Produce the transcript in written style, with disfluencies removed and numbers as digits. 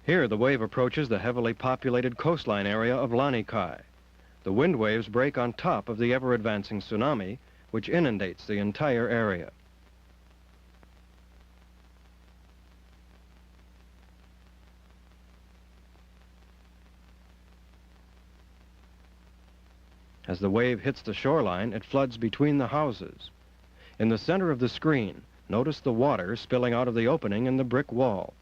Here, the wave approaches the heavily populated coastline area of Lanikai. The wind waves break on top of the ever-advancing tsunami, which inundates the entire area. As the wave hits the shoreline, it floods between the houses. In the center of the screen, notice the water spilling out of the opening in the brick wall.